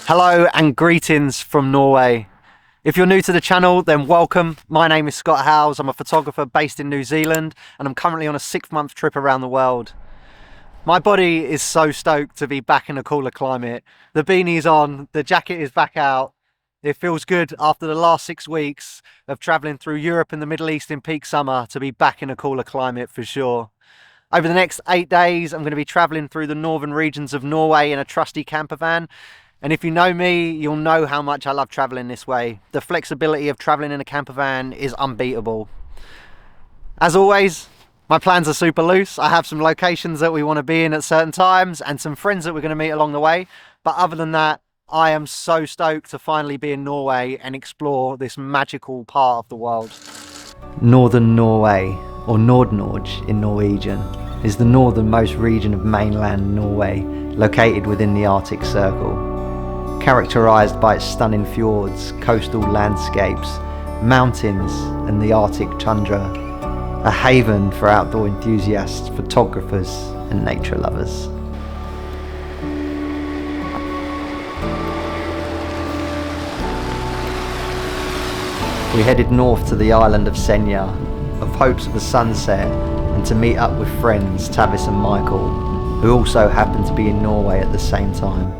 Hello and greetings from Norway. If you're new to the channel, then welcome. My name is Scott Howes. I'm a photographer based in New Zealand and I'm currently on a 6-month trip around the world. My body is so stoked to be back in a cooler climate. The beanie's on, the jacket is back out. It feels good after the last 6 weeks of traveling through Europe and the Middle East in peak summer to be back in a cooler climate for sure. Over the next 8 days, I'm going to be traveling through the northern regions of Norway in a trusty camper van. And if you know me, you'll know how much I love traveling this way. The flexibility of traveling in a camper van is unbeatable. As always, my plans are super loose. I have some locations that we want to be in at certain times and some friends that we're going to meet along the way. But other than that, I am so stoked to finally be in Norway and explore this magical part of the world. Northern Norway, or Nord-Norge in Norwegian, is the northernmost region of mainland Norway, located within the Arctic Circle. Characterised by its stunning fjords, coastal landscapes, mountains and the Arctic tundra, a haven for outdoor enthusiasts, photographers and nature lovers. We headed north to the island of Senja, of hopes of a sunset and to meet up with friends Tavis and Michael, who also happened to be in Norway at the same time.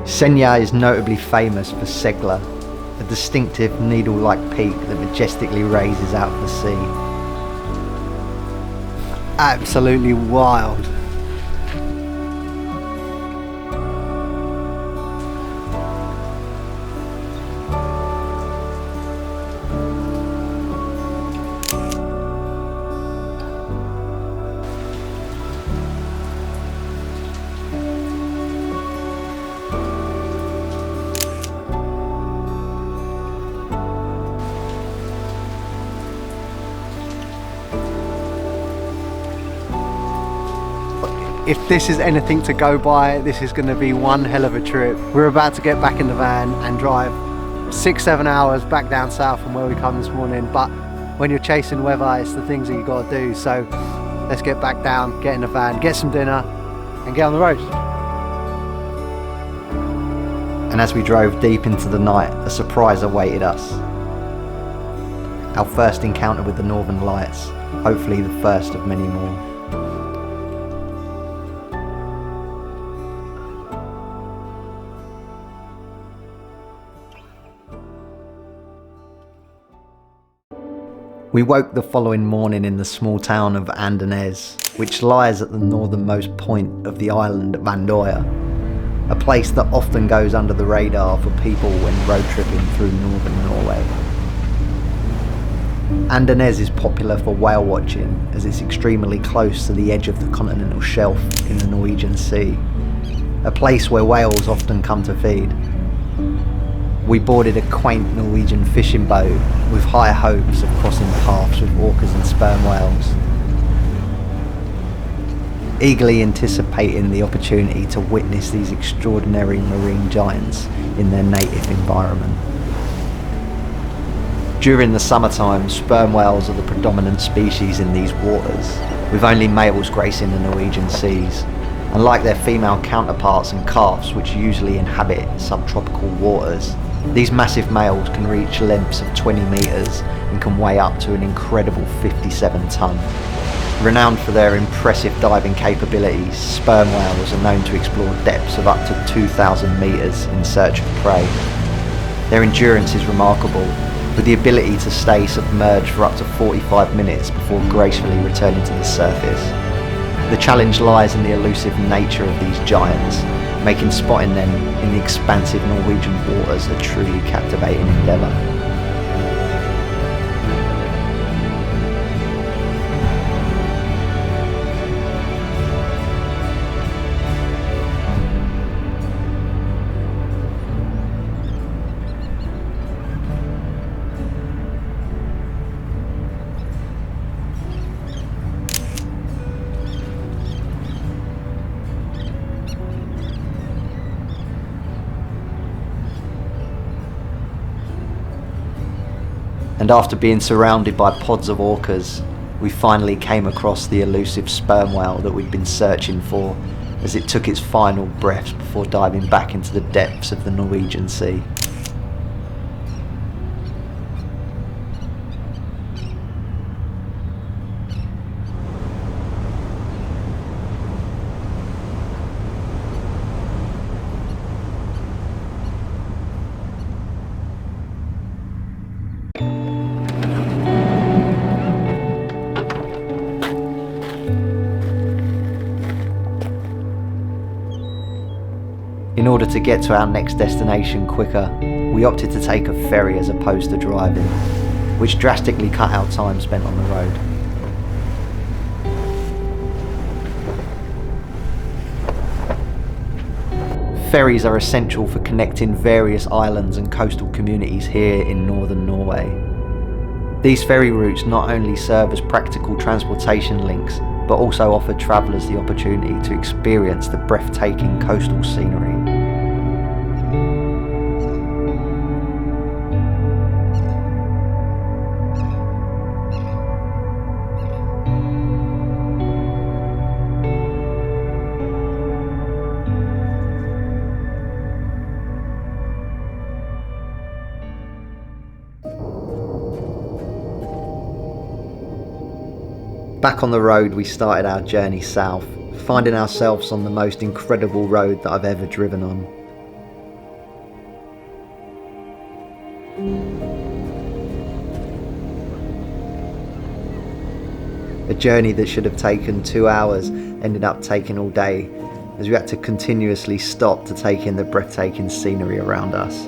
Senja is notably famous for Segla, a distinctive needle-like peak that majestically raises out of the sea. Absolutely wild. If this is anything to go by, this is going to be one hell of a trip. We're about to get back in the van and drive 6-7 hours back down south from where we come this morning, but when you're chasing weather, it's the things that you got to do. So let's get back down, get in the van, get some dinner and get on the road. And as we drove deep into the night, a surprise awaited us. Our first encounter with the Northern Lights, hopefully the first of many more. We woke the following morning in the small town of Andenes, which lies at the northernmost point of the island of Andøya, a place that often goes under the radar for people when road tripping through northern Norway. Andenes is popular for whale watching as it's extremely close to the edge of the continental shelf in the Norwegian Sea, a place where whales often come to feed. We boarded a quaint Norwegian fishing boat with high hopes of crossing paths with orcas and sperm whales, eagerly anticipating the opportunity to witness these extraordinary marine giants in their native environment. During the summertime, sperm whales are the predominant species in these waters, with only males gracing the Norwegian seas. Unlike their female counterparts and calves, which usually inhabit subtropical waters, these massive males can reach lengths of 20 metres and can weigh up to an incredible 57 tonne. Renowned for their impressive diving capabilities, sperm whales are known to explore depths of up to 2,000 metres in search of prey. Their endurance is remarkable, with the ability to stay submerged for up to 45 minutes before gracefully returning to the surface. The challenge lies in the elusive nature of these giants, making spotting them in the expansive Norwegian waters a truly captivating endeavour. And after being surrounded by pods of orcas, we finally came across the elusive sperm whale that we'd been searching for as it took its final breaths before diving back into the depths of the Norwegian Sea. In order to get to our next destination quicker, we opted to take a ferry as opposed to driving, which drastically cut our time spent on the road. Ferries are essential for connecting various islands and coastal communities here in northern Norway. These ferry routes not only serve as practical transportation links, but also offer travellers the opportunity to experience the breathtaking coastal scenery. Back on the road, we started our journey south, finding ourselves on the most incredible road that I've ever driven on. A journey that should have taken 2 hours ended up taking all day, as we had to continuously stop to take in the breathtaking scenery around us.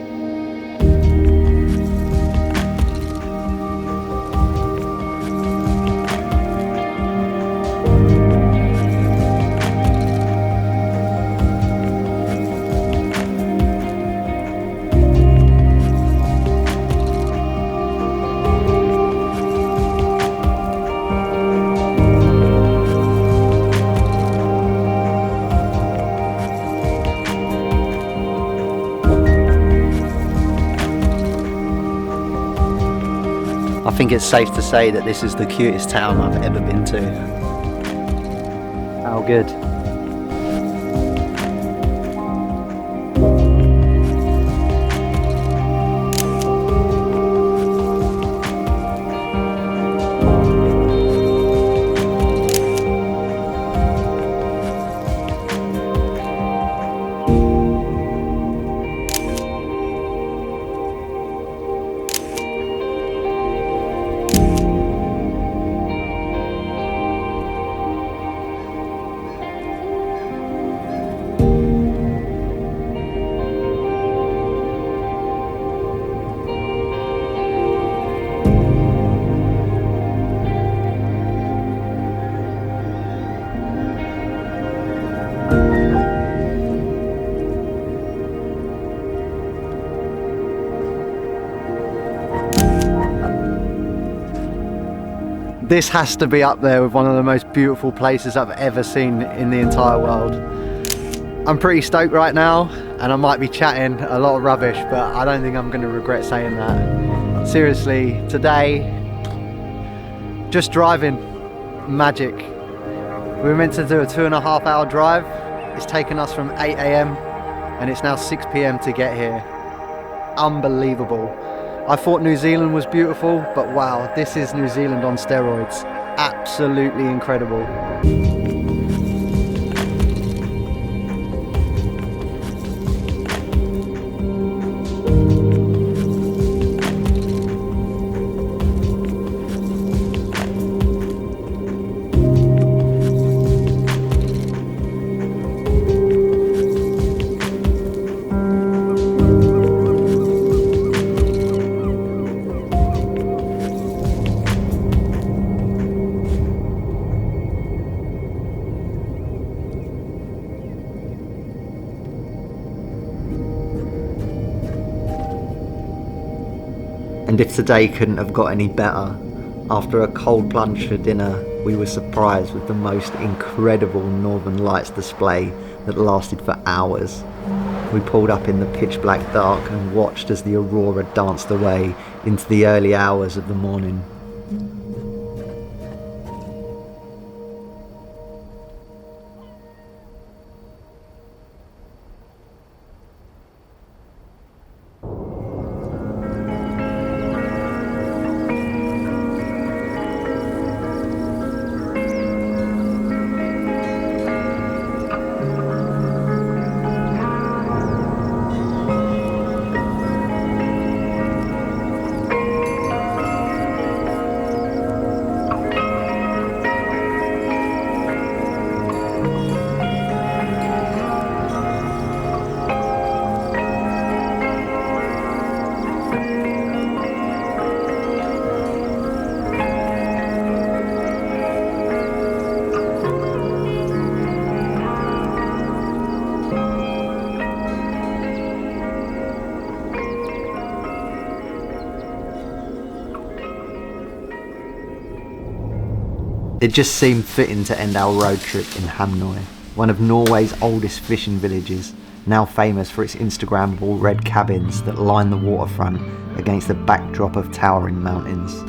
I think it's safe to say that this is the cutest town I've ever been to. How good. This has to be up there with one of the most beautiful places I've ever seen in the entire world. I'm pretty stoked right now, and I might be chatting a lot of rubbish, but I don't think I'm going to regret saying that. Seriously, today, just driving, magic. We were meant to do a 2.5 hour drive. It's taken us from 8 AM and it's now 6 PM to get here. Unbelievable. I thought New Zealand was beautiful, but wow, this is New Zealand on steroids. Absolutely incredible. And if today couldn't have got any better, after a cold plunge for dinner, we were surprised with the most incredible Northern Lights display that lasted for hours. We pulled up in the pitch black dark and watched as the aurora danced away into the early hours of the morning. It just seemed fitting to end our road trip in Hamnoy, one of Norway's oldest fishing villages, now famous for its Instagrammable red cabins that line the waterfront against the backdrop of towering mountains.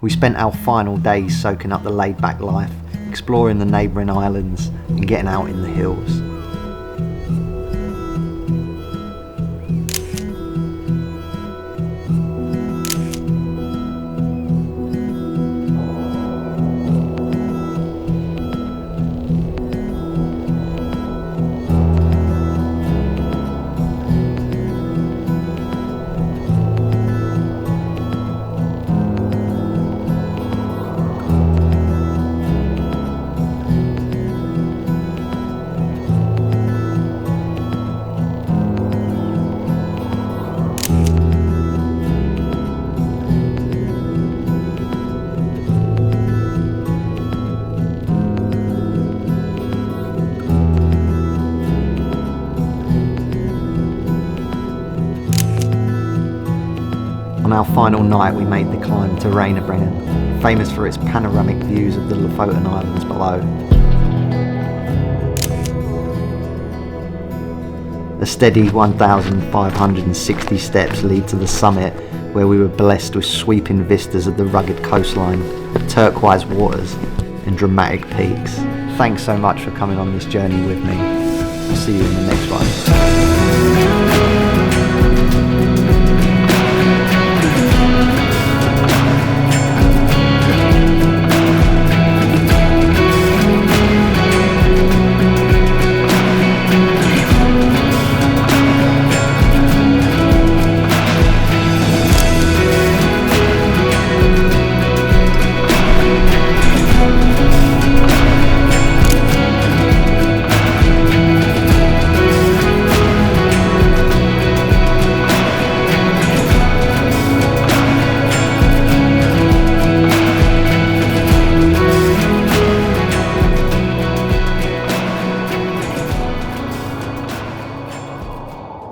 We spent our final days soaking up the laid-back life, exploring the neighbouring islands and getting out in the hills. On our final night we made the climb to Raina Bay, famous for its panoramic views of the Lofoten Islands below. A steady 1,560 steps lead to the summit, where we were blessed with sweeping vistas of the rugged coastline, turquoise waters and dramatic peaks. Thanks so much for coming on this journey with me. I'll see you in the next one.